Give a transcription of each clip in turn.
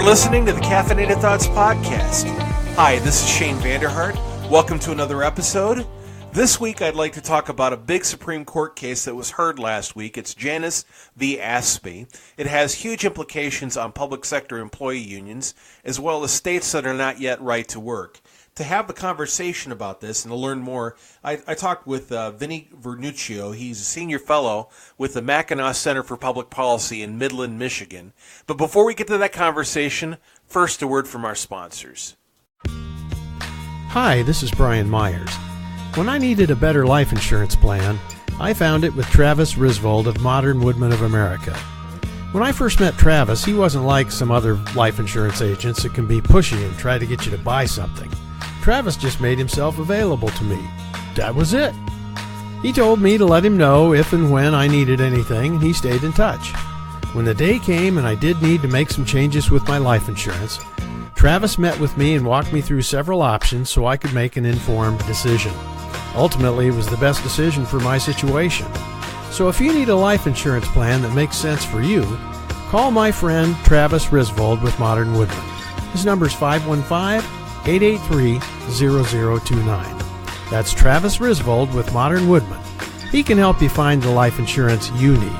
for listening to the Caffeinated Thoughts Podcast. Hi, this is Shane Vander Hart. Welcome to another episode. This week I'd like to talk about a big Supreme Court case that was heard last week. It's Janus v. AFSCME. It has huge implications on public sector employee unions, as well as states that are not yet right to work. To have the conversation about this and to learn more, I talked with Vinnie Vernuccio. He's a senior fellow with the Mackinac Center for Public Policy in Midland, Michigan. But before we get to that conversation, first a word from our sponsors. Hi, this is Brian Myers. When I needed a better life insurance plan, I found it with Travis Risvold of Modern Woodmen of America. When I first met Travis, he wasn't like some other life insurance agents that can be pushy and try to get you to buy something. Travis just made himself available to me. That was it. He told me to let him know if and when I needed anything, and he stayed in touch. When the day came and I did need to make some changes with my life insurance, Travis met with me and walked me through several options so I could make an informed decision. Ultimately, it was the best decision for my situation. So if you need a life insurance plan that makes sense for you, call my friend Travis Risvold with Modern Woodmen. His number is 515-883-0029. That's Travis Risvold with Modern Woodmen. He can help you find the life insurance you need.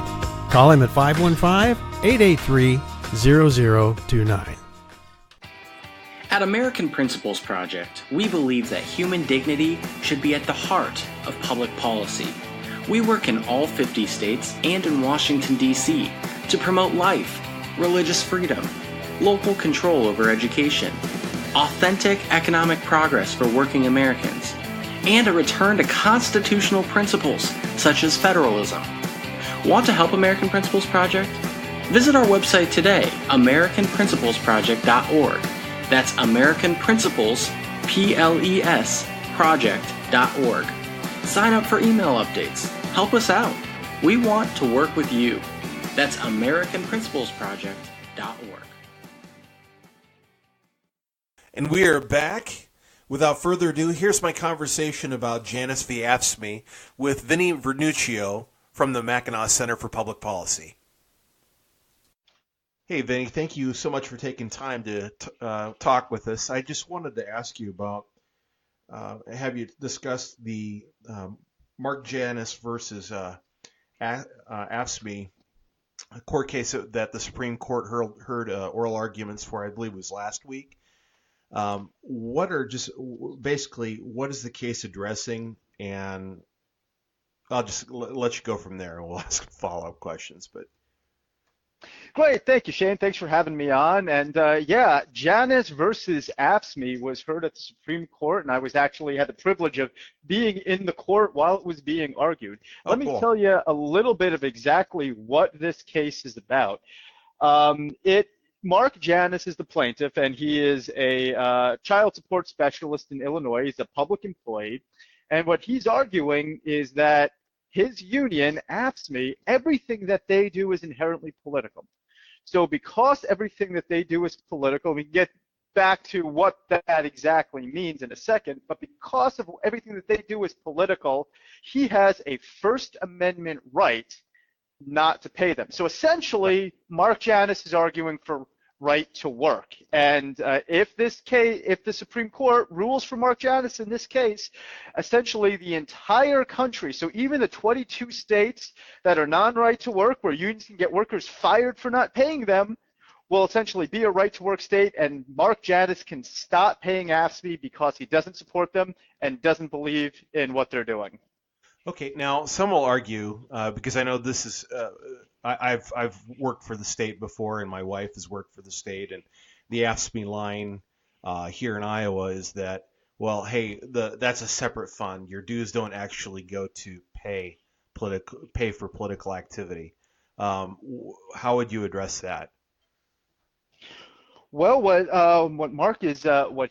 Call him at 515-883-0029. At American Principles Project, we believe that human dignity should be at the heart of public policy. We work in all 50 states and in Washington, D.C. to promote life, religious freedom, local control over education, authentic economic progress for working Americans, and a return to constitutional principles such as federalism. Want to help American Principles Project? Visit our website today, AmericanPrinciplesProject.org. That's American Principles, P-L-E-S, project.org. Sign up for email updates. Help us out. We want to work with you. That's AmericanPrinciplesProject.org. And we are back. Without further ado, here's my conversation about Janus v. AFSCME with Vinnie Vernuccio from the Mackinac Center for Public Policy. Hey, Vinnie, thank you so much for taking time to talk with us. I just wanted to ask you about, have you discussed the Mark Janus versus AFSCME court case that the Supreme Court heard oral arguments for, I believe it was last week? What is the case addressing? And I'll just let you go from there, and we'll ask follow-up questions. But great, thank you, Shane. Thanks for having me on. And Janus versus AFSCME was heard at the Supreme Court, and I had the privilege of being in the court while it was being argued. Let me tell you a little bit of exactly what this case is about. Mark Janus is the plaintiff, and he is a child support specialist in Illinois. He's a public employee. And what he's arguing is that his union, AFSCME, everything that they do is inherently political. So because everything that they do is political, we can get back to what that exactly means in a second, but because of everything that they do is political, he has a First Amendment right not to pay them. So essentially, Mark Janus is arguing for right to work. And if the Supreme Court rules for Mark Janus in this case, essentially the entire country, so even the 22 states that are non-right to work, where unions can get workers fired for not paying them, will essentially be a right to work state, and Mark Janus can stop paying AFSCME because he doesn't support them and doesn't believe in what they're doing. Okay, now some will argue, because I know this is, I've worked for the state before, and my wife has worked for the state, and the AFSCME line here in Iowa is that, well, hey, that's a separate fund. Your dues don't actually go to pay for political activity. How would you address that? Well, what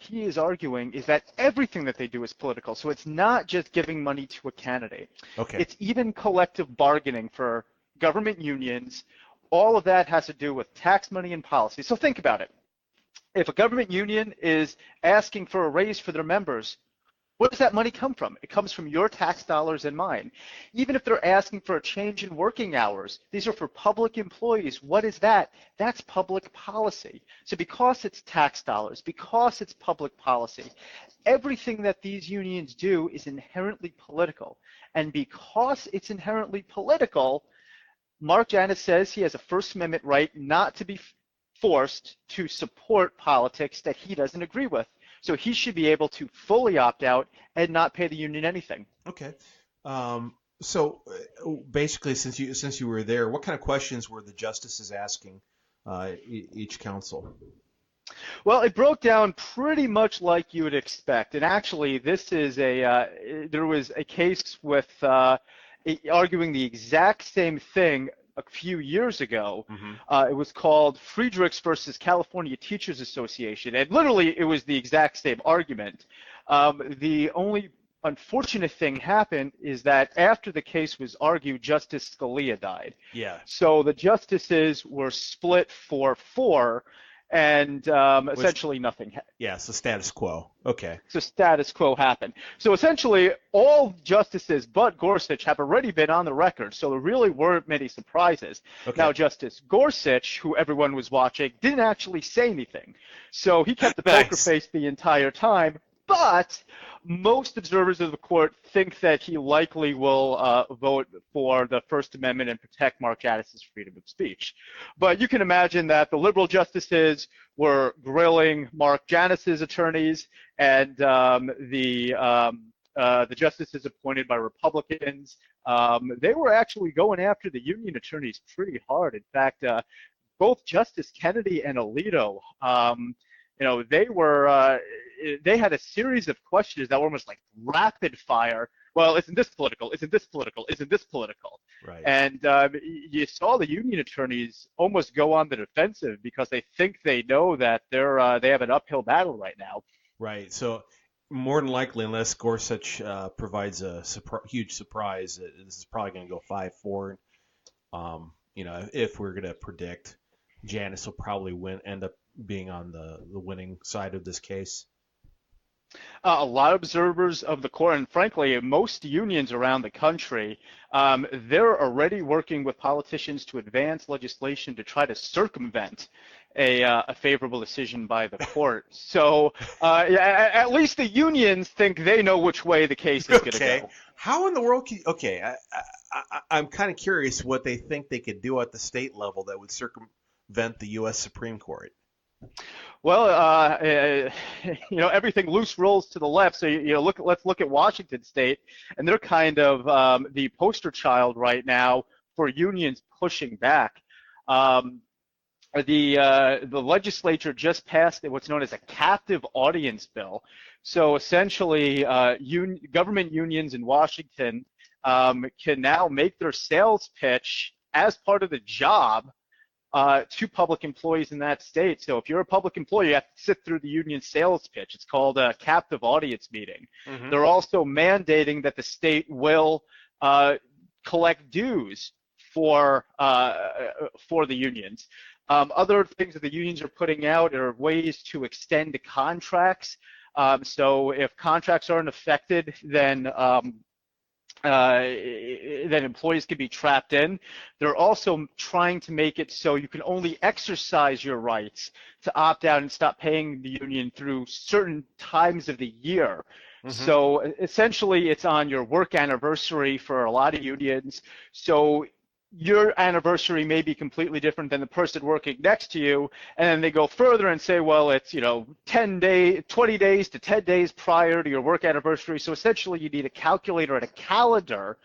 he is arguing is that everything that they do is political. So it's not just giving money to a candidate. Okay. It's even collective bargaining for government unions. All of that has to do with tax money and policy. So think about it. If a government union is asking for a raise for their members, Where does that money come from? It comes from your tax dollars and mine. Even if they're asking for a change in working hours, these are for public employees. What is that? That's public policy. So because it's tax dollars, because it's public policy, everything that these unions do is inherently political. And because it's inherently political, Mark Janus says he has a First Amendment right not to be forced to support politics that he doesn't agree with. So he should be able to fully opt out and not pay the union anything. Okay. So basically, since you were there, what kind of questions were the justices asking each counsel? Well, it broke down pretty much like you would expect. And actually, this is there was a case with arguing the exact same thing a few years ago. It was called Friedrichs versus California Teachers Association, and literally it was the exact same argument. The only unfortunate thing happened is that after the case was argued, Justice Scalia died. Yeah. So the justices were split 4-4, and essentially nothing. Yeah, so status quo. Okay. So status quo happened. So essentially, all justices but Gorsuch have already been on the record, so there really weren't many surprises. Okay. Now, Justice Gorsuch, who everyone was watching, didn't actually say anything. So he kept the poker face the entire time, but most observers of the court think that he likely will vote for the First Amendment and protect Mark Janus's freedom of speech. But you can imagine that the liberal justices were grilling Mark Janus's attorneys, and the justices appointed by Republicans, they were actually going after the union attorneys pretty hard. In fact, both Justice Kennedy and Alito, they had a series of questions that were almost like rapid fire. Well, isn't this political? Isn't this political? Isn't this political? Right. And you saw the union attorneys almost go on the defensive because they think they know that they have an uphill battle right now. Right. So more than likely, unless Gorsuch provides a huge surprise, this is probably going to go 5-4. If we're going to predict, Janus will probably end up being on the winning side of this case. A lot of observers of the court, and frankly, most unions around the country, they're already working with politicians to advance legislation to try to circumvent a favorable decision by the court. So at least the unions think they know which way the case is going to go. How in the world I'm kind of curious what they think they could do at the state level that would circumvent the U.S. Supreme Court. Well, everything loose rolls to the left. So let's look at Washington State, and they're kind of the poster child right now for unions pushing back. The legislature just passed what's known as a captive audience bill. So essentially, government unions in Washington can now make their sales pitch as part of the job to public employees in that state. So if you're a public employee, you have to sit through the union sales pitch. It's called a captive audience meeting. They're also mandating that the state will collect dues for the unions. Other things that the unions are putting out are ways to extend contracts. So if contracts aren't affected, then employees can be trapped in. They're also trying to make it so you can only exercise your rights to opt out and stop paying the union through certain times of the year. So essentially, it's on your work anniversary for a lot of unions. So your anniversary may be completely different than the person working next to you, and then they go further and say, well, it's 20 days to 10 days prior to your work anniversary. So essentially, you need a calculator and a calendar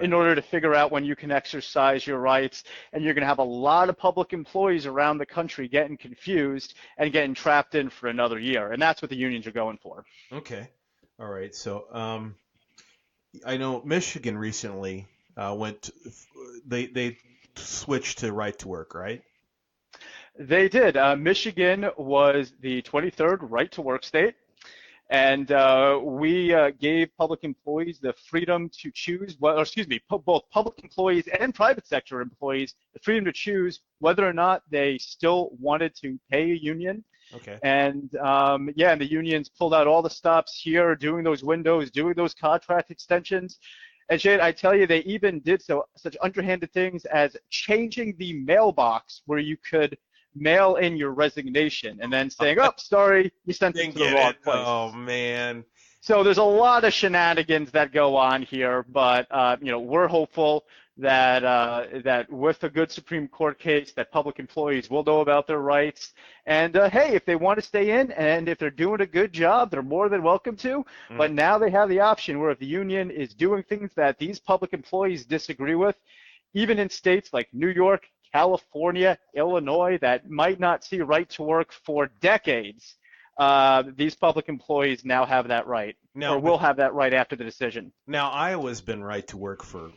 in order to figure out when you can exercise your rights, and you're going to have a lot of public employees around the country getting confused and getting trapped in for another year, and that's what the unions are going for. Okay, all right. So I know Michigan recently they switched to right to work, right? They did. Michigan was the 23rd right to work state, and we gave public employees the freedom to choose, both public employees and private sector employees the freedom to choose whether or not they still wanted to pay a union. Okay. And and the unions pulled out all the stops here, doing those windows, doing those contract extensions. And Shane, I tell you, they even did such underhanded things as changing the mailbox where you could mail in your resignation and then saying, "Oh, sorry, you sent it to the wrong place." Oh man. So there's a lot of shenanigans that go on here, but we're hopeful that that with a good Supreme Court case, that public employees will know about their rights. And hey, if they want to stay in and if they're doing a good job, they're more than welcome to. But now they have the option where if the union is doing things that these public employees disagree with, even in states like New York, California, Illinois, that might not see right to work for decades, these public employees now have that right, or will have that right after the decision. Now, Iowa's been right to work for,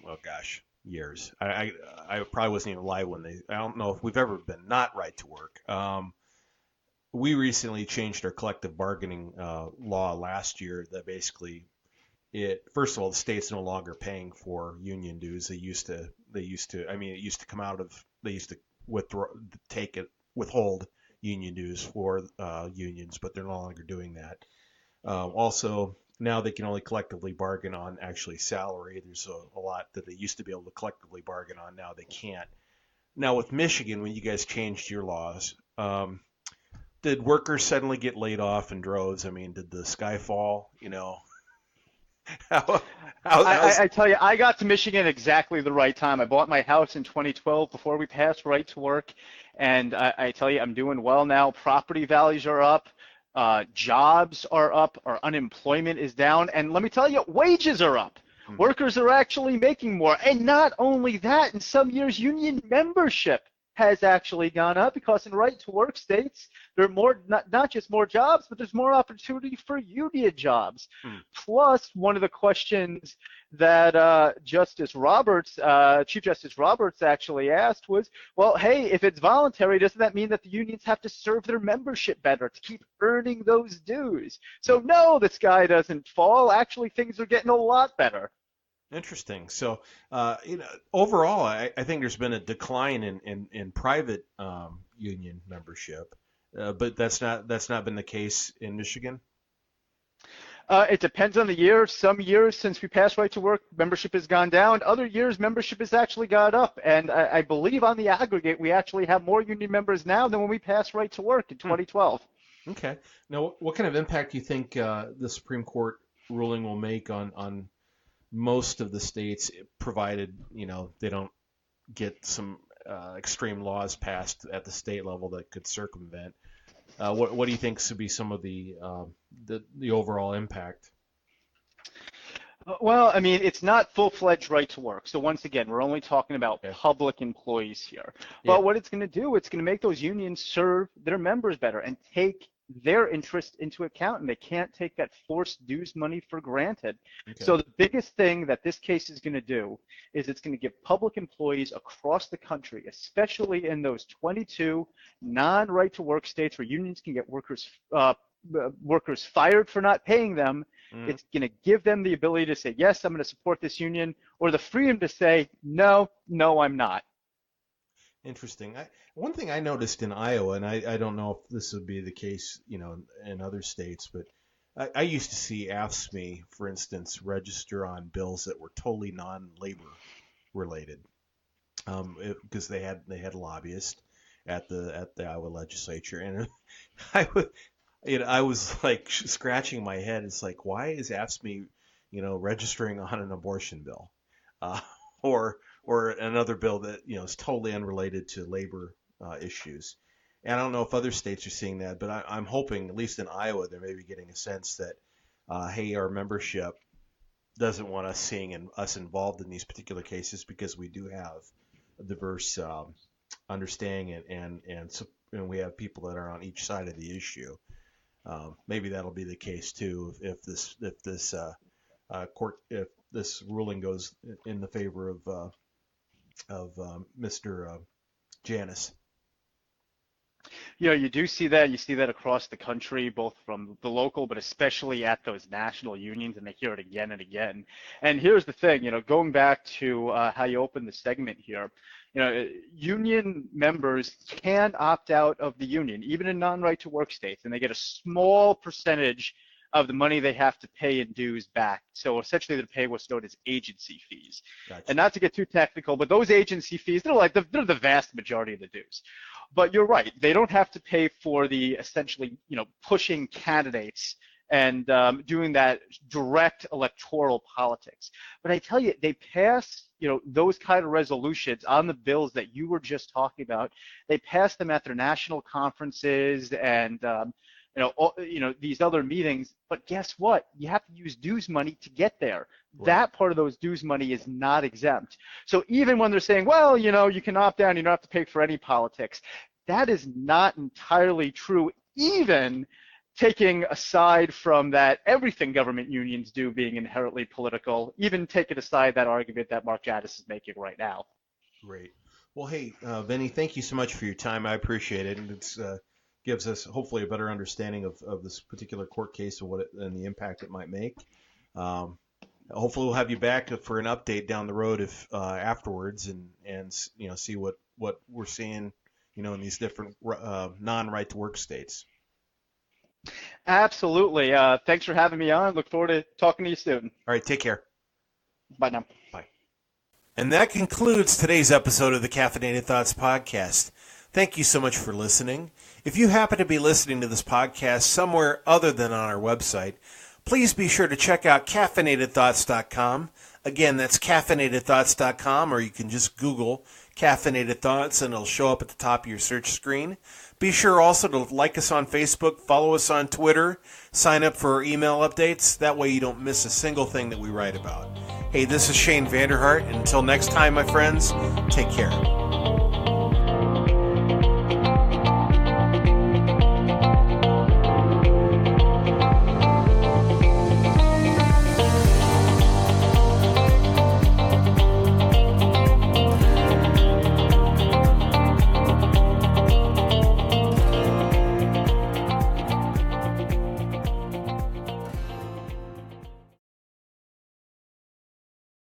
years. I probably wasn't even alive when I don't know if we've ever been not right to work. We recently changed our collective bargaining law last year that basically first of all, the state's no longer paying for union dues. It used to come out of, they used to withhold union dues for unions, but they're no longer doing that. Also, now they can only collectively bargain on actually salary. There's a lot that they used to be able to collectively bargain on. Now they can't. Now with Michigan, when you guys changed your laws, did workers suddenly get laid off in droves? I mean, did the sky fall? I tell you, I got to Michigan exactly the right time. I bought my house in 2012 before we passed right to work, and I tell you, I'm doing well now. Property values are up, jobs are up, our unemployment is down, and let me tell you, wages are up. Workers are actually making more, and not only that, in some years, union membership has actually gone up because in right-to-work states, there are more, not just more jobs, but there's more opportunity for union jobs. Plus, one of the questions that Chief Justice Roberts actually asked was, well, hey, if it's voluntary, doesn't that mean that the unions have to serve their membership better to keep earning those dues? So no, the sky doesn't fall. Actually, things are getting a lot better. Interesting. So, overall, I think there's been a decline in private union membership, but that's not been the case in Michigan. It depends on the year. Some years since we passed right to work, membership has gone down. Other years, membership has actually gone up. And I believe on the aggregate, we actually have more union members now than when we passed right to work in 2012. Okay. Now, what kind of impact do you think the Supreme Court ruling will make on most of the states, provided they don't get some extreme laws passed at the state level that could circumvent? What do you think should be some of the overall impact? Well, I mean, it's not full-fledged right to work. So once again, we're only talking about public employees here. But what it's going to do, it's going to make those unions serve their members better and take their interest into account, and they can't take that forced dues money for granted. Okay. So the biggest thing that this case is going to do is it's going to give public employees across the country, especially in those 22 non-right-to-work states where unions can get workers fired for not paying them, it's going to give them the ability to say, yes, I'm going to support this union, or the freedom to say, no, I'm not. Interesting. One thing I noticed in Iowa, and I don't know if this would be the case, in other states, but I used to see AFSCME, for instance, register on bills that were totally non-labor related, because they had lobbyists at the Iowa legislature, and I was like scratching my head. It's like, why is AFSCME, registering on an abortion bill, or another bill that is totally unrelated to labor issues? And I don't know if other states are seeing that, but I'm hoping, at least in Iowa, they're maybe getting a sense that, hey, our membership doesn't want us seeing us involved in these particular cases, because we do have a diverse understanding and we have people that are on each side of the issue. Maybe that'll be the case too if this ruling goes in the favor of Mr. Janus. You do see that. You see that across the country, both from the local, but especially at those national unions, and they hear it again and again. And here's the thing, going back to how you opened the segment here, Union members can opt out of the union, even in non-right-to-work states, and they get a small percentage of the money they have to pay in dues back. So essentially, they pay what's known as agency fees. Gotcha. And not to get too technical, but those agency fees, they're the vast majority of the dues. But you're right; they don't have to pay for the essentially, pushing candidates and doing that direct electoral politics. But I tell you, they pass, those kind of resolutions on the bills that you were just talking about. They pass them at their national conferences and these other meetings. But guess what? You have to use dues money to get there. Right. That part of those dues money is not exempt. So even when they're saying, well, you can opt out, you don't have to pay for any politics, that is not entirely true, even taking aside from that everything government unions do being inherently political, even taking aside that argument that Mark Janus is making right now. Great. Well, hey, Vinnie, thank you so much for your time. I appreciate it. And it's gives us hopefully a better understanding of this particular court case and and the impact it might make. Hopefully we'll have you back for an update down the road if afterwards and see what we're seeing in these different non-right to work states. Absolutely. Thanks for having me on. Look forward to talking to you soon. All right, take care. Bye now. Bye. And that concludes today's episode of the Caffeinated Thoughts Podcast. Thank you so much for listening. If you happen to be listening to this podcast somewhere other than on our website, please be sure to check out caffeinatedthoughts.com. Again, that's caffeinatedthoughts.com, or you can just Google Caffeinated Thoughts and it'll show up at the top of your search screen. Be sure also to like us on Facebook, follow us on Twitter, sign up for our email updates. That way you don't miss a single thing that we write about. Hey, this is Shane Vander Hart, and until next time, my friends, take care.